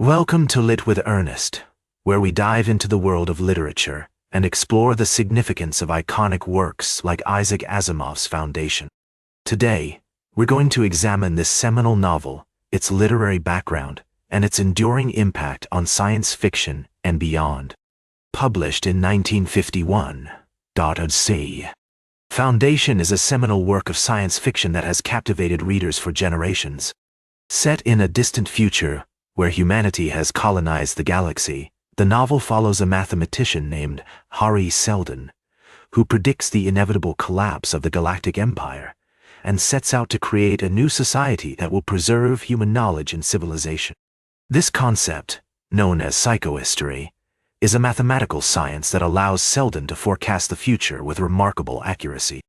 Welcome to Lit with Ernest, where we dive into the world of literature and explore the significance of iconic works like Isaac Asimov's Foundation. Today, we're going to examine this seminal novel, its literary background, and its enduring impact on science fiction and beyond. Published in 1951, Foundation is a seminal work of science fiction that has captivated readers for generations. Set in a distant future where humanity has colonized the galaxy, the novel follows a mathematician named Hari Seldon, who predicts the inevitable collapse of the galactic empire and sets out to create a new society that will preserve human knowledge and civilization. This concept, known as psychohistory, is a mathematical science that allows Seldon to forecast the future with remarkable accuracy.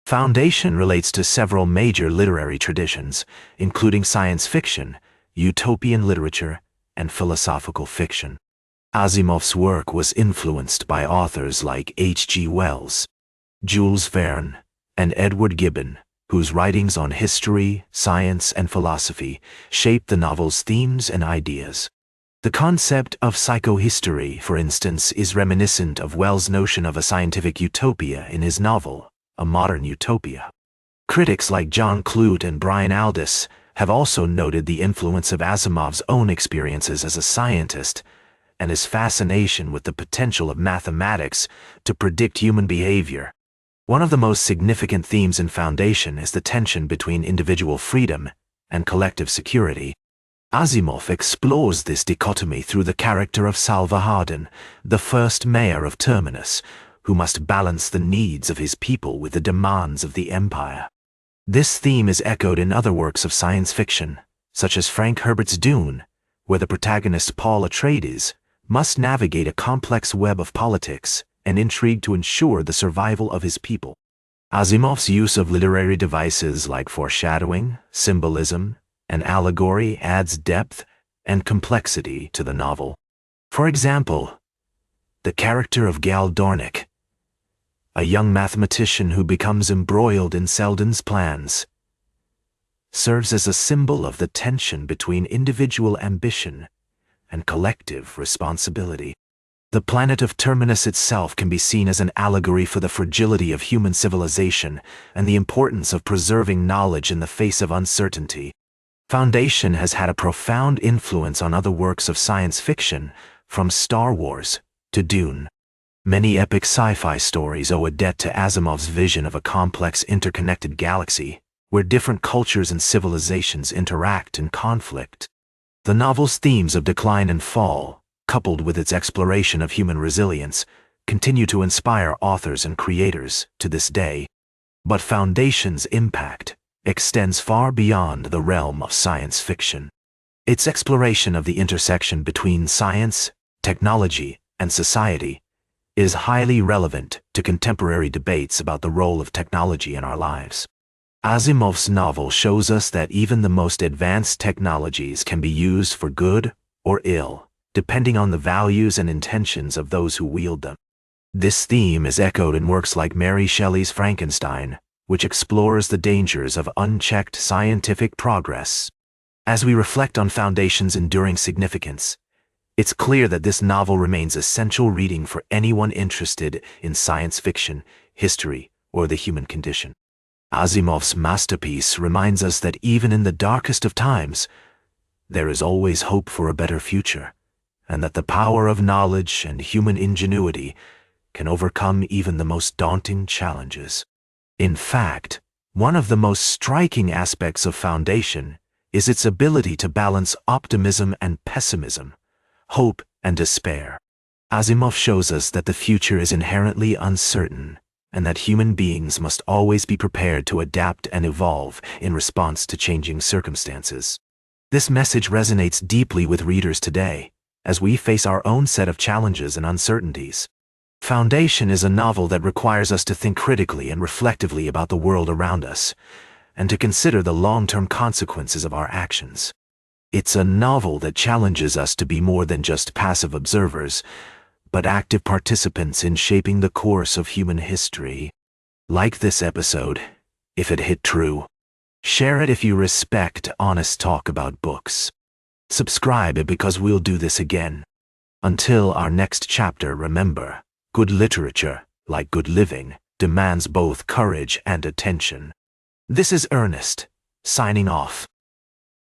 Foundation relates to several major literary traditions, including science fiction, utopian literature, and philosophical fiction. Asimov's work was influenced by authors like H.G. Wells, Jules Verne, and Edward Gibbon, whose writings on history, science, and philosophy shaped the novel's themes and ideas. The concept of psychohistory, for instance, is reminiscent of Wells' notion of a scientific utopia in his novel, A Modern Utopia. Critics like John Clute and Brian Aldiss have also noted the influence of Asimov's own experiences as a scientist and his fascination with the potential of mathematics to predict human behavior. One of the most significant themes in Foundation is the tension between individual freedom and collective security. Asimov explores this dichotomy through the character of Salva Hardin, the first mayor of Terminus, who must balance the needs of his people with the demands of the Empire. This theme is echoed in other works of science fiction, such as Frank Herbert's Dune, where the protagonist Paul Atreides must navigate a complex web of politics and intrigue to ensure the survival of his people. Asimov's use of literary devices like foreshadowing, symbolism, and allegory adds depth and complexity to the novel. For example, the character of Gal Dornick, a young mathematician who becomes embroiled in Seldon's plans, serves as a symbol of the tension between individual ambition and collective responsibility. The planet of Terminus itself can be seen as an allegory for the fragility of human civilization and the importance of preserving knowledge in the face of uncertainty. Foundation has had a profound influence on other works of science fiction, from Star Wars to Dune. Many epic sci-fi stories owe a debt to Asimov's vision of a complex, interconnected galaxy, where different cultures and civilizations interact and conflict. The novel's themes of decline and fall, coupled with its exploration of human resilience, continue to inspire authors and creators to this day. But Foundation's impact extends far beyond the realm of science fiction. Its exploration of the intersection between science, technology, and society is highly relevant to contemporary debates about the role of technology in our lives. Asimov's novel shows us that even the most advanced technologies can be used for good or ill, depending on the values and intentions of those who wield them. This theme is echoed in works like Mary Shelley's Frankenstein, which explores the dangers of unchecked scientific progress. As we reflect on Foundation's enduring significance, it's clear that this novel remains essential reading for anyone interested in science fiction, history, or the human condition. Asimov's masterpiece reminds us that even in the darkest of times, there is always hope for a better future, and that the power of knowledge and human ingenuity can overcome even the most daunting challenges. In fact, one of the most striking aspects of Foundation is its ability to balance optimism and pessimism, hope and despair. Asimov shows us that the future is inherently uncertain, and that human beings must always be prepared to adapt and evolve in response to changing circumstances. This message resonates deeply with readers today, as we face our own set of challenges and uncertainties. Foundation is a novel that requires us to think critically and reflectively about the world around us, and to consider the long-term consequences of our actions. It's a novel that challenges us to be more than just passive observers, but active participants in shaping the course of human history. Like this episode, if it hit true, share it if you respect honest talk about books. Subscribe because we'll do this again. Until our next chapter, remember, good literature, like good living, demands both courage and attention. This is Ernest, signing off.